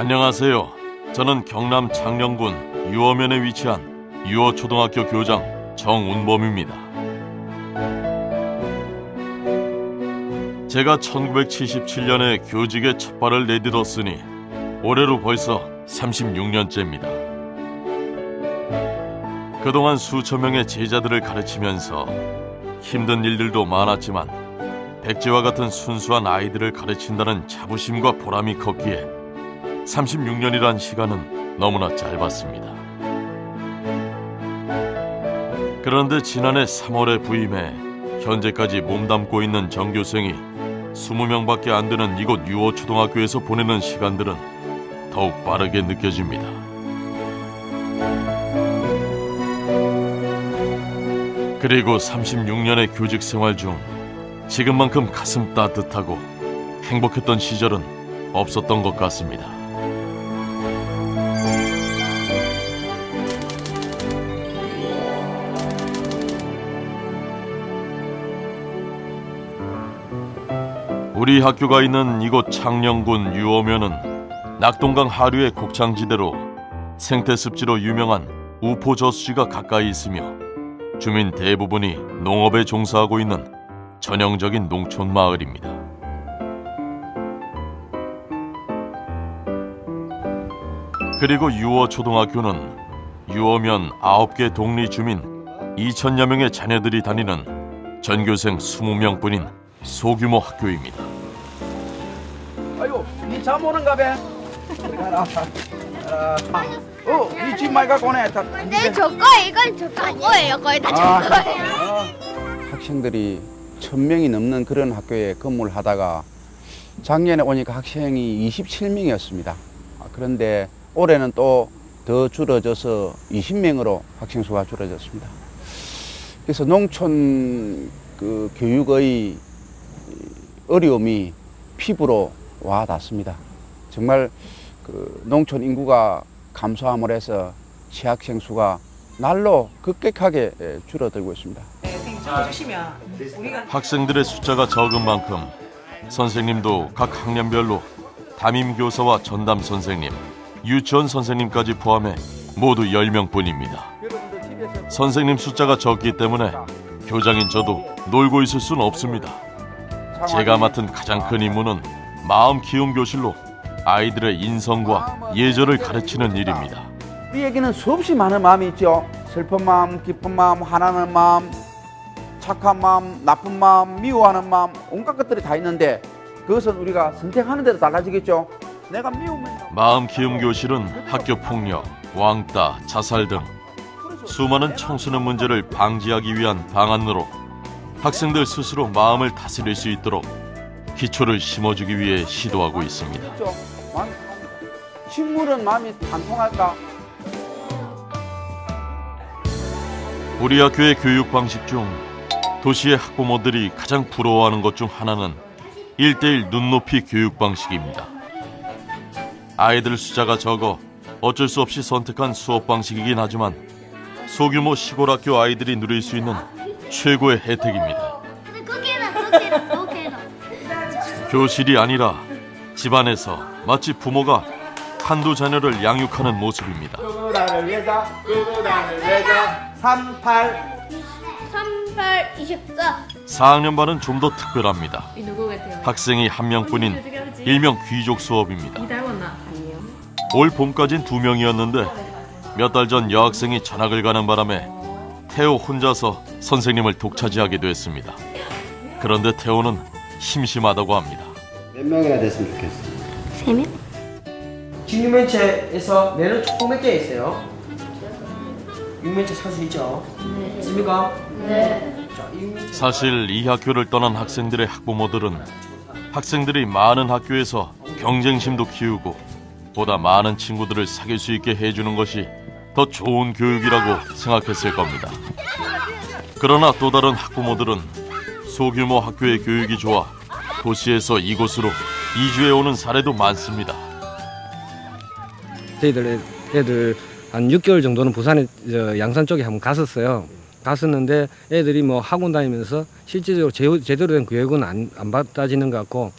안녕하세요. 저는 경남 창녕군 유어면에 위치한 유어초등학교 교장 정운범입니다. 제가 1977년에 교직에 첫 발을 내딛었으니 올해로 벌써 36년째입니다. 그동안 수천 명의 제자들을 가르치면서 힘든 일들도 많았지만 백지와 같은 순수한 아이들을 가르친다는 자부심과 보람이 컸기에 36년이란 시간은 너무나 짧았습니다. 그런데 지난해 3월에 부임해 현재까지 몸담고 있는 전교생이 20명밖에 안 되는 이곳 유어초등학교에서 보내는 시간들은 더욱 빠르게 느껴집니다. 그리고 36년의 교직 생활 중 지금만큼 가슴 따뜻하고 행복했던 시절은 없었던 것 같습니다. 우리 학교가 있는 이곳 창녕군 유어면은 낙동강 하류의 곡창지대로 생태습지로 유명한 우포 저수지가 가까이 있으며 주민 대부분이 농업에 종사하고 있는 전형적인 농촌 마을입니다. 그리고 유어초등학교는 유어면 9개 동리 주민 2천여 명의 자녀들이 다니는 전교생 20명뿐인 소규모 학교입니다. 아이고, 니 잠 오는가 봐. 이 집 많이 갖고 오네. 네, 저 거예요. 이건 저 거예요. 거의 다 저 거예요. 학생들이 1000명이 넘는 그런 학교에 근무를 하다가 작년에 오니까 학생이 27명이었습니다. 그런데 올해는 또 더 줄어져서 20명으로 학생 수가 줄어졌습니다. 그래서 농촌 그 교육의 어려움이 피부로 와 닿습니다. 정말 그 농촌 인구가 감소함으로 해서 취학생 수가 날로 급격하게 줄어들고 있습니다. 학생들의 숫자가 적은 만큼 선생님도 각 학년별로 담임 교사와 전담 선생님, 유치원 선생님까지 포함해 모두 10명뿐입니다. 선생님 숫자가 적기 때문에 교장인 저도 놀고 있을 수는 없습니다. 제가 맡은 가장 큰 임무는 마음 키움 교실로 아이들의 인성과 예절을 가르치는 일입니다. 우리에게는 수없이 많은 마음이 있죠. 슬픈 마음, 기쁜 마음, 화나는 마음, 착한 마음, 나쁜 마음, 미워하는 마음, 온갖 것들이 다 있는데 그것은 우리가 선택하는 대로 달라지겠죠. 내가 미우면 마음 키움 교실은 학교 폭력, 왕따, 자살 등 수많은 청소년 문제를 방지하기 위한 방안으로 학생들 스스로 마음을 다스릴 수 있도록 기초를 심어주기 위해 시도하고 있습니다. 마음이 통합니다. 식물은 마음이 안 통할까? 우리 학교의 교육 방식 중 도시의 학부모들이 가장 부러워하는 것 중 하나는 1:1 눈높이 교육 방식입니다. 아이들 숫자가 적어 어쩔 수 없이 선택한 수업 방식이긴 하지만 소규모 시골 학교 아이들이 누릴 수 있는 최고의 혜택입니다. 교실이 아니라 집안에서 마치 부모가 한두 자녀를 양육하는 모습입니다. 38 24. 4학년 반은 좀 더 특별합니다. 학생이 한 명뿐인 일명 귀족 수업입니다. 올 봄까진 2명이었는데 몇 달 전 여학생이 전학을 가는 바람에 태호 혼자서 선생님을 독차지하게 됐습니다. 그런데 태호는 심심하다고 합니다. 몇 명이나 됐으면 좋겠어? 3명? 진육면체에서 매는 총 몇 개 있어요? 육면체 살 수 있죠? 네. 있습니까? 네. 자, 육면체 사실 이 학교를 떠난 학생들의 학부모들은 학생들이 많은 학교에서 경쟁심도 키우고 보다 많은 친구들을 사귈 수 있게 해주는 것이 더 좋은 교육이라고 생각했을 겁니다. 그러나 또 다른 학부모들은 소규모 학교의 교육이 좋아 도시에서 이곳으로 이주해 오는 사례도 많습니다. 저희들 애들 한 6개월 정도는 부산에 양산 쪽에 한번 갔었는데 애들이 뭐 학원 다니면서 실질적으로 제대로 된 교육은 안 받아지는 것 같고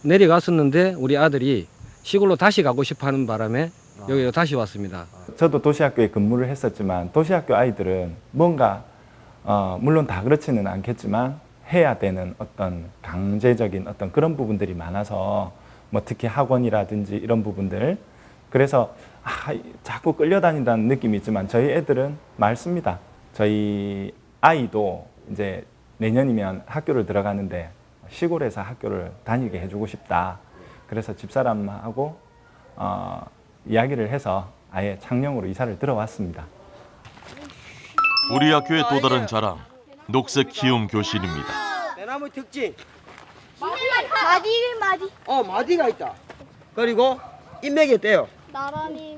내려갔었는데 우리 아들이 시골로 다시 가고 싶어하는 바람에 여기로 다시 왔습니다. 저도 도시학교에 근무를 했었지만 도시학교 아이들은 뭔가 물론 다 그렇지는 않겠지만 해야 되는 어떤 강제적인 어떤 그런 부분들이 많아서 뭐 특히 학원이라든지 이런 부분들 그래서 자꾸 끌려다닌다는 느낌이 있지만 저희 애들은 맑습니다. 저희 아이도 이제 내년이면 학교를 들어가는데 시골에서 학교를 다니게 해주고 싶다. 그래서 집사람하고 이야기를 해서 아예 창녕으로 이사를 들어왔습니다. 우리 학교의 또 다른 자랑, 녹색 키움 교실입니다. 대나무 특징. 마디. 마디가 있다. 그리고 인맥이 있대요. 나란히.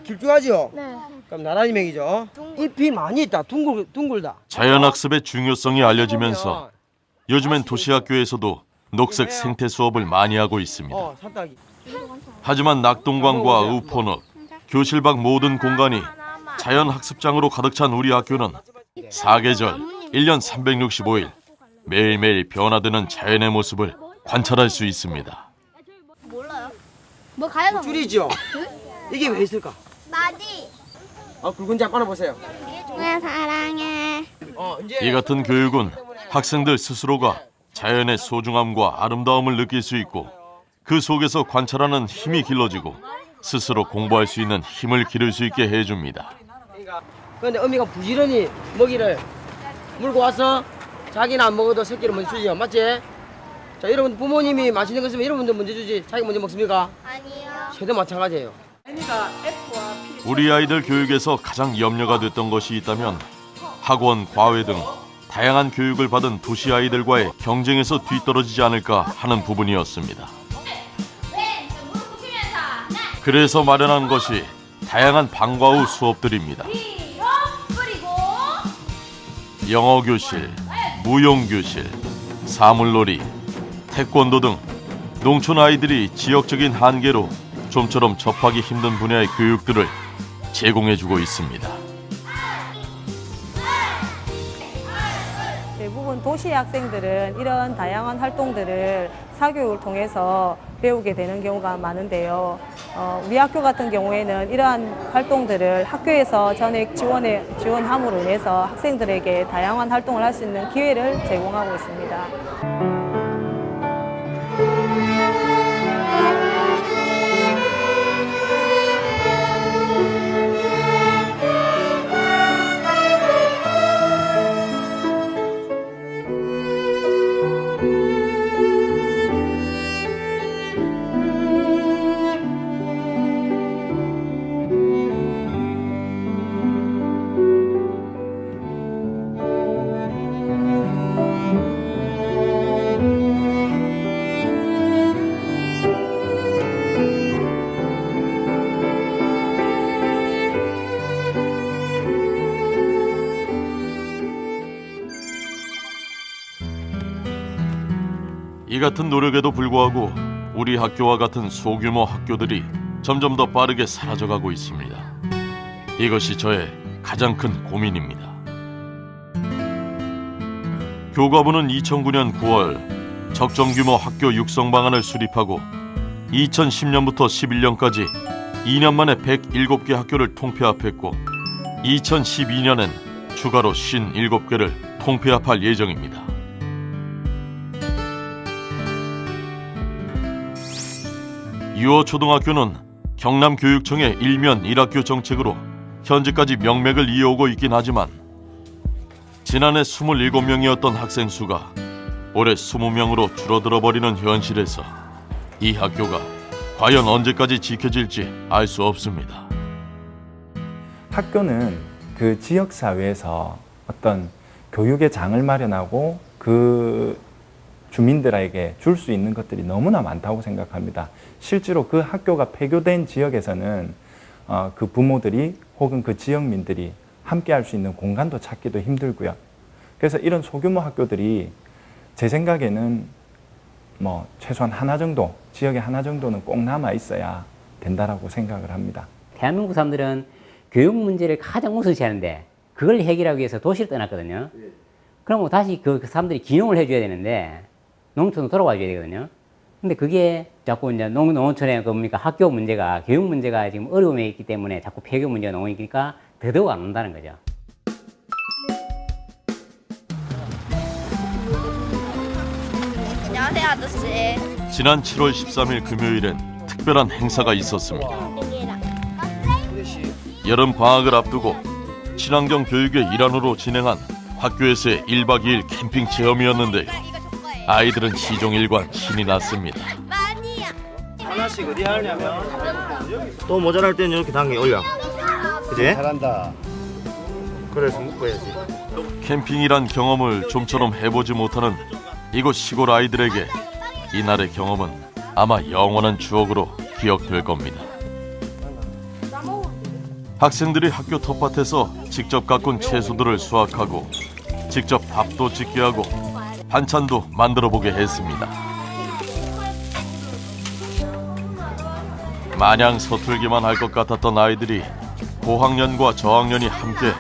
길쭉하죠? 네. 그럼 나란히 맥이죠. 잎이 많이 있다. 둥글다. 자연학습의 중요성이 알려지면서 요즘엔 도시학교에서도 녹색 생태 수업을 많이 하고 있습니다. 산딸기. 하지만 낙동강과 우포늪, 교실 밖 모든 공간이 자연학습장으로 가득 찬 우리 학교는 사계절, 1년 365일 매일매일 변화되는 자연의 모습을 관찰할 수 있습니다. 몰라요. 뭐 가요? 줄이죠? 이게 왜 있을까? 마디. 굵은 자 꺼내보세요. 왜 사랑해? 이제 이 같은 교육은 학생들 스스로가 자연의 소중함과 아름다움을 느낄 수 있고 그 속에서 관찰하는 힘이 길러지고 스스로 공부할 수 있는 힘을 기를 수 있게 해줍니다. 그런데 어미가 부지런히 먹이를 물고 와서 자기는 안 먹어도 새끼를 먼저 주지요. 맞지? 자, 여러분 부모님이 맛있는 거 있으면 여러분들 먼저 주지. 자기 먼저 먹습니까? 아니요. 쟤도 마찬가지예요. 우리 아이들 교육에서 가장 염려가 됐던 것이 있다면 학원, 과외 등 다양한 교육을 받은 도시 아이들과의 경쟁에서 뒤떨어지지 않을까 하는 부분이었습니다. 그래서 마련한 것이 다양한 방과 후 수업들입니다. 영어 교실, 무용 교실, 사물놀이, 태권도 등 농촌 아이들이 지역적인 한계로 좀처럼 접하기 힘든 분야의 교육들을 제공해주고 있습니다. 대부분 도시 학생들은 이런 다양한 활동들을 사교육을 통해서 배우게 되는 경우가 많은데요. 우리 학교 같은 경우에는 이러한 활동들을 학교에서 전액 지원함으로 인해서 학생들에게 다양한 활동을 할 수 있는 기회를 제공하고 있습니다. 이 같은 노력에도 불구하고 우리 학교와 같은 소규모 학교들이 점점 더 빠르게 사라져가고 있습니다. 이것이 저의 가장 큰 고민입니다. 교과부는 2009년 9월 적정규모 학교 육성 방안을 수립하고 2010년부터 11년까지 2년 만에 107개 학교를 통폐합했고 2012년엔 추가로 57개를 통폐합할 예정입니다. 유어초등학교는 경남교육청의 일면 1학교 정책으로 현재까지 명맥을 이어오고 있긴 하지만 지난해 27명이었던 학생 수가 올해 20명으로 줄어들어 버리는 현실에서 이 학교가 과연 언제까지 지켜질지 알 수 없습니다. 학교는 그 지역사회에서 어떤 교육의 장을 마련하고 그 주민들에게 줄 수 있는 것들이 너무나 많다고 생각합니다. 실제로 그 학교가 폐교된 지역에서는 그 부모들이 혹은 그 지역민들이 함께 할 수 있는 공간도 찾기도 힘들고요. 그래서 이런 소규모 학교들이 제 생각에는 뭐 최소한 하나 정도, 지역에 하나 정도는 꼭 남아 있어야 된다라고 생각을 합니다. 대한민국 사람들은 교육 문제를 가장 우선시하는데 그걸 해결하기 위해서 도시를 떠났거든요. 그럼 다시 그 사람들이 기용을 해줘야 되는데 농촌으로 돌아와 줘야 되거든요. 근데 그게 자꾸 이제 농어촌의 그 뭡니까 학교 문제가 교육 문제가 지금 어려움에 있기 때문에 자꾸 폐교 문제가 나오니까 더더욱 안 온다는 거죠. 안녕하세요, 아저씨. 지난 7월 13일 금요일엔 특별한 행사가 있었습니다. 여름 방학을 앞두고 친환경 교육의 일환으로 진행한 학교에서의 1박 2일 캠핑 체험이었는데요. 아이들은 시종일관 신이 났습니다. 많이야. 하나씩 어디 하냐면 또 모자랄 때는 이렇게 당겨 올려. 그지? 잘한다. 그래서 묶어야지. 캠핑이란 경험을 좀처럼 해보지 못하는 이곳 시골 아이들에게 이날의 경험은 아마 영원한 추억으로 기억될 겁니다. 학생들이 학교 텃밭에서 직접 가꾼 채소들을 수확하고 직접 밥도 짓게 하고 반찬도 만들어 보게 했습니다. 마냥 서툴기만 할 것 같았던 아이들이 고학년과 저학년이 함께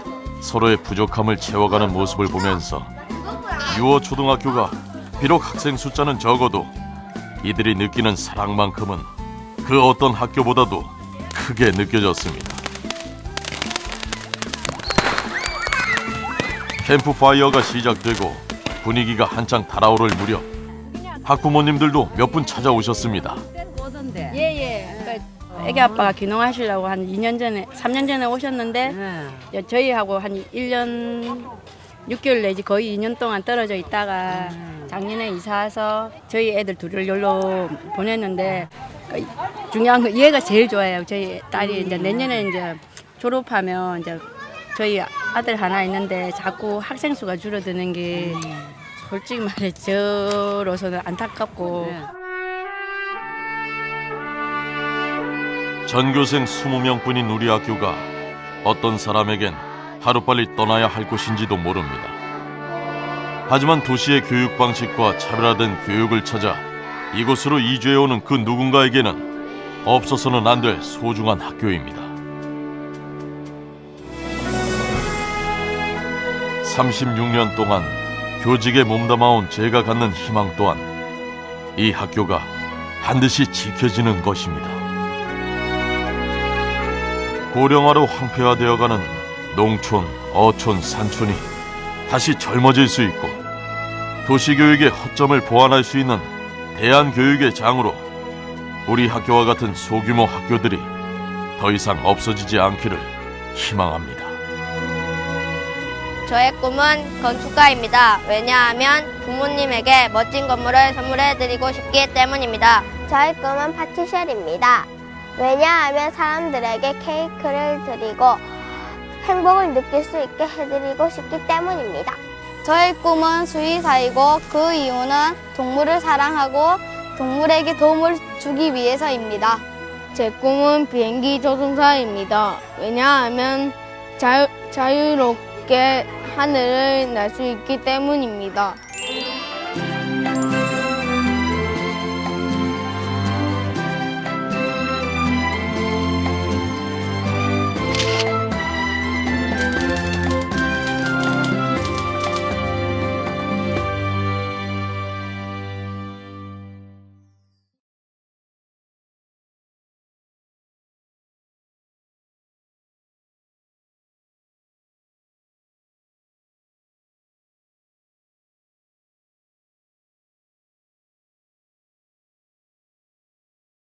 서로의 부족함을 채워가는 모습을 보면서 유어초등학교가 비록 학생 숫자는 적어도 이들이 느끼는 사랑만큼은 그 어떤 학교보다도 크게 느껴졌습니다. 캠프파이어가 시작되고 분위기가 한창 달아오를 무렵 학부모님들도 몇 분 찾아오셨습니다. 예예. 애기 아빠가 귀농하시려고 한 2년 전에, 3년 전에 오셨는데 저희하고 한 1년 6개월 내지 거의 2년 동안 떨어져 있다가 작년에 이사 와서 저희 애들 둘을 여기로 보냈는데 중요한 건 얘가 제일 좋아해요. 저희 딸이 이제 내년에 이제 졸업하면 이제 저희 아들 하나 있는데 자꾸 학생 수가 줄어드는 게 솔직히 말해 저로서는 안타깝고. 전교생 20명뿐인 우리 학교가 어떤 사람에겐 하루빨리 떠나야 할 곳인지도 모릅니다. 하지만 도시의 교육 방식과 차별화된 교육을 찾아 이곳으로 이주해오는 그 누군가에게는 없어서는 안 될 소중한 학교입니다. 36년 동안 교직에 몸담아온 제가 갖는 희망 또한 이 학교가 반드시 지켜지는 것입니다. 고령화로 황폐화되어가는 농촌, 어촌, 산촌이 다시 젊어질 수 있고 도시교육의 허점을 보완할 수 있는 대안교육의 장으로 우리 학교와 같은 소규모 학교들이 더 이상 없어지지 않기를 희망합니다. 저의 꿈은 건축가입니다. 왜냐하면 부모님에게 멋진 건물을 선물해드리고 싶기 때문입니다. 저의 꿈은 파티셜입니다. 왜냐하면 사람들에게 케이크를 드리고 행복을 느낄 수 있게 해드리고 싶기 때문입니다. 저의 꿈은 수의사이고 그 이유는 동물을 사랑하고 동물에게 도움을 주기 위해서입니다. 제 꿈은 비행기 조종사입니다. 왜냐하면 자유롭게 하늘을 날 수 있기 때문입니다.